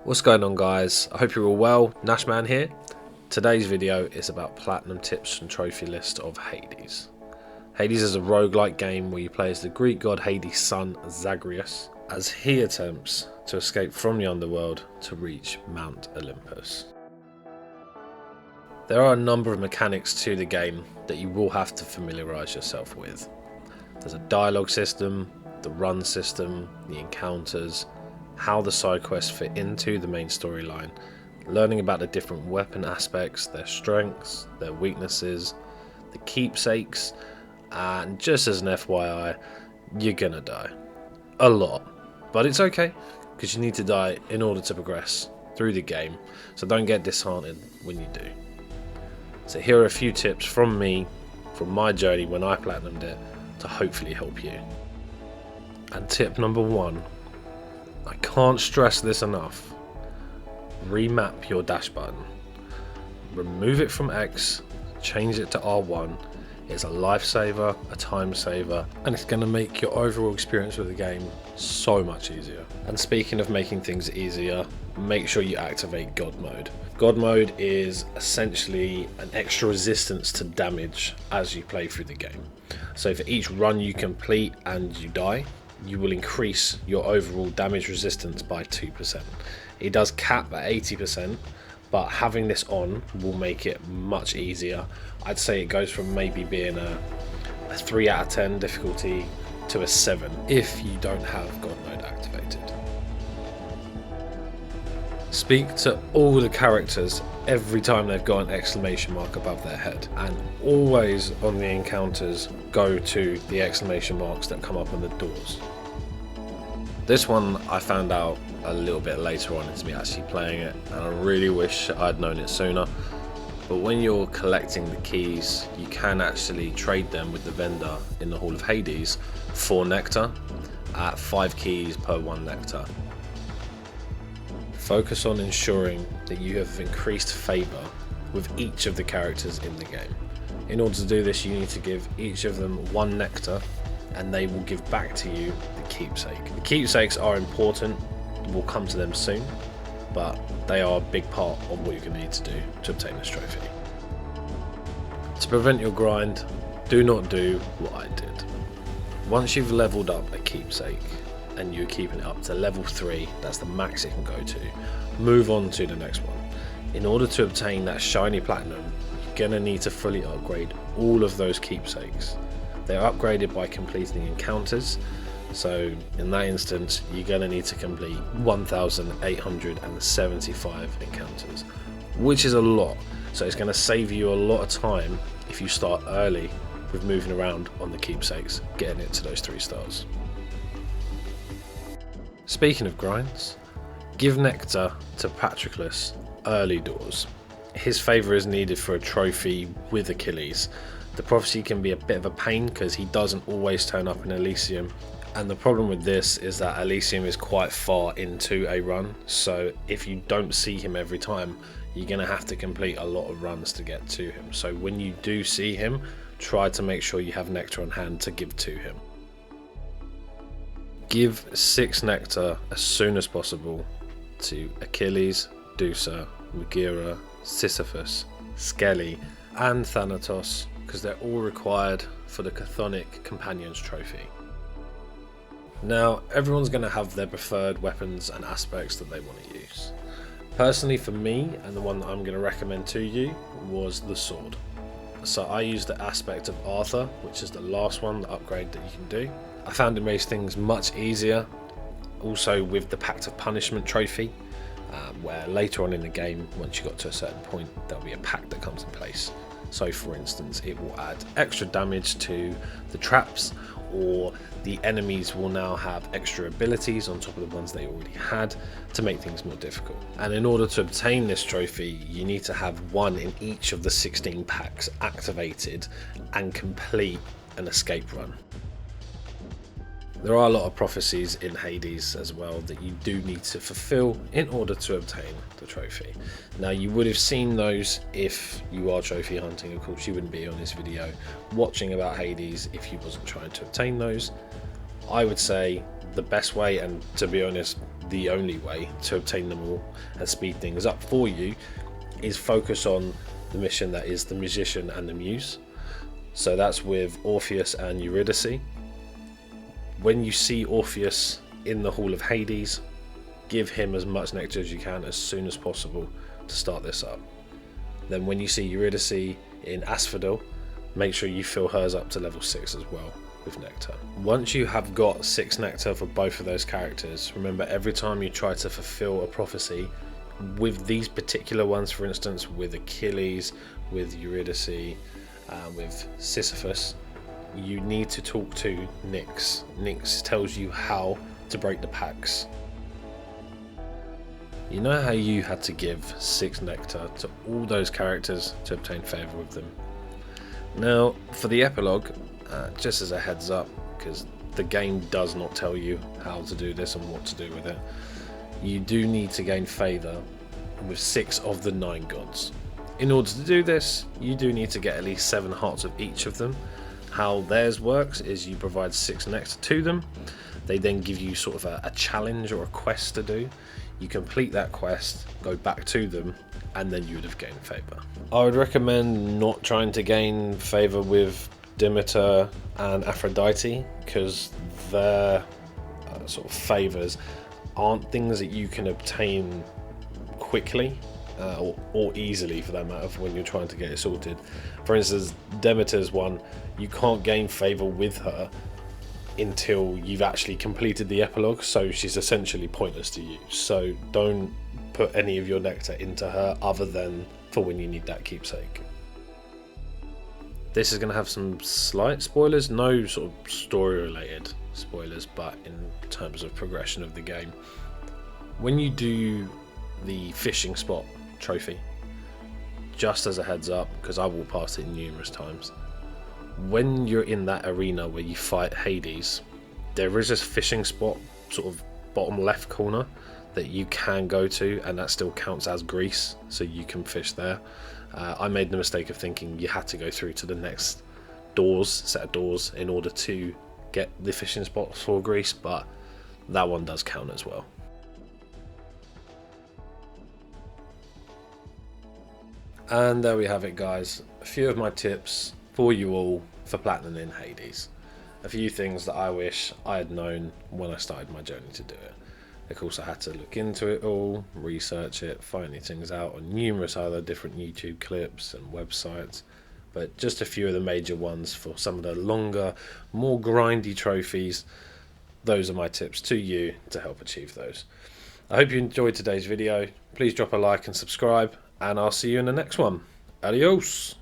What's going on, guys? I hope you're all well. NASHMAN here. Today's video is about platinum tips and trophy list of Hades. Hades is a roguelike game where you play as the Greek god Hades' son Zagreus as he attempts to escape from the underworld to reach Mount Olympus. There are a number of mechanics to the game that you will have to familiarise yourself with. There's a dialogue system, the run system, the encounters, how the side quests fit into the main storyline, learning about the different weapon aspects, their strengths, their weaknesses, the keepsakes, and just as an FYI, you're gonna die. A lot. But it's okay, because you need to die in order to progress through the game, so don't get disheartened when you do. So here are a few tips from me, from my journey when I platinumed it, to hopefully help you. And tip number 1, I can't stress this enough, remap your dash button. Remove it from X, change it to R1. It's a lifesaver, a time saver, and it's going to make your overall experience with the game so much easier. And speaking of making things easier, make sure you activate God mode. God mode is essentially an extra resistance to damage as you play through the game. So for each run you complete and you die, you will increase your overall damage resistance by 2%. It does cap at 80%, but having this on will make it much easier. I'd say it goes from maybe being a 3 out of 10 difficulty to a 7 if you don't have God mode activated. Speak to all the characters every time they've got an exclamation mark above their head, and always on the encounters go to the exclamation marks that come up on the doors. This one I found out a little bit later on into me actually playing it, and I really wish I'd known it sooner. But when you're collecting the keys, you can actually trade them with the vendor in the Hall of Hades for nectar at 5 keys per 1 nectar. Focus on ensuring that you have increased favour with each of the characters in the game. In order to do this, you need to give each of them 1 nectar, and they will give back to you the keepsake. The keepsakes are important, we'll come to them soon, but they are a big part of what you're going to need to do to obtain this trophy. To prevent your grind, do not do what I did. Once you've leveled up a keepsake and you're keeping it up to level 3, that's the max it can go to, move on to the next one. In order to obtain that shiny platinum, you're going to need to fully upgrade all of those keepsakes. They're upgraded by completing encounters, so in that instance you're going to need to complete 1,875 encounters, which is a lot, so it's going to save you a lot of time if you start early with moving around on the keepsakes, getting it to those 3 stars. Speaking of grinds, give nectar to Patroclus early doors. His favour is needed for a trophy with Achilles. The prophecy can be a bit of a pain because he doesn't always turn up in Elysium, and the problem with this is that Elysium is quite far into a run, so if you don't see him every time, you're going to have to complete a lot of runs to get to him. So when you do see him, try to make sure you have nectar on hand to give to him. Give 6 nectar as soon as possible to Achilles, Dusa, Megaera, Sisyphus, Skelly and Thanatos, because they're all required for the Chthonic Companions trophy. Now, everyone's going to have their preferred weapons and aspects that they want to use. Personally for me, and the one that I'm going to recommend to you, was the sword. So I used the aspect of Arthur, which is the last one, the upgrade that you can do. I found it makes things much easier, also with the Pact of Punishment trophy, where later on in the game, once you got to a certain point, there'll be a pact that comes in place. So for instance, it will add extra damage to the traps, or the enemies will now have extra abilities on top of the ones they already had to make things more difficult. And in order to obtain this trophy, you need to have 1 in each of the 16 packs activated and complete an escape run. There are a lot of prophecies in Hades as well that you do need to fulfill in order to obtain the trophy. Now, you would have seen those if you are trophy hunting. Of course, you wouldn't be on this video watching about Hades if you wasn't trying to obtain those. I would say the best way, and to be honest, the only way to obtain them all and speed things up for you, is focus on the mission that is the Musician and the Muse. So that's with Orpheus and Eurydice. When you see Orpheus in the Hall of Hades, give him as much nectar as you can as soon as possible to start this up. Then when you see Eurydice in Asphodel, make sure you fill hers up to level 6 as well with nectar. Once you have got 6 nectar for both of those characters, remember every time you try to fulfill a prophecy, with these particular ones, for instance with Achilles, with Eurydice, with Sisyphus, you need to talk to Nyx. Nyx tells you how to break the pacts. You know how you had to give 6 nectar to all those characters to obtain favour with them? Now, for the epilogue, just as a heads up, because the game does not tell you how to do this and what to do with it, you do need to gain favour with 6 of the 9 gods. In order to do this, you do need to get at least 7 hearts of each of them. How theirs works is you provide 6 nectar to them. They then give you sort of a challenge or a quest to do. You complete that quest, go back to them, and then you would have gained favour. I would recommend not trying to gain favour with Demeter and Aphrodite, because their sort of favours aren't things that you can obtain quickly or easily, for that matter, when you're trying to get it sorted. For instance, Demeter's one, you can't gain favour with her until you've actually completed the epilogue, so she's essentially pointless to you. So don't put any of your nectar into her other than for when you need that keepsake. This is going to have some slight spoilers, no sort of story related spoilers, but in terms of progression of the game. When you do the fishing spot trophy, just as a heads up, because I walked past it numerous times, when you're in that arena where you fight Hades, there is a fishing spot sort of bottom left corner that you can go to, and that still counts as Greece, so you can fish there. I made the mistake of thinking you had to go through to the next set of doors in order to get the fishing spot for Greece, but that one does count as well. And there we have it, guys. A few of my tips for you all for Platinum in Hades. A few things that I wish I had known when I started my journey to do it. Of course, I had to look into it all, research it, find these things out on numerous other different YouTube clips and websites, but just a few of the major ones for some of the longer, more grindy trophies. Those are my tips to you to help achieve those. I hope you enjoyed today's video. Please drop a like and subscribe, and I'll see you in the next one. Adios!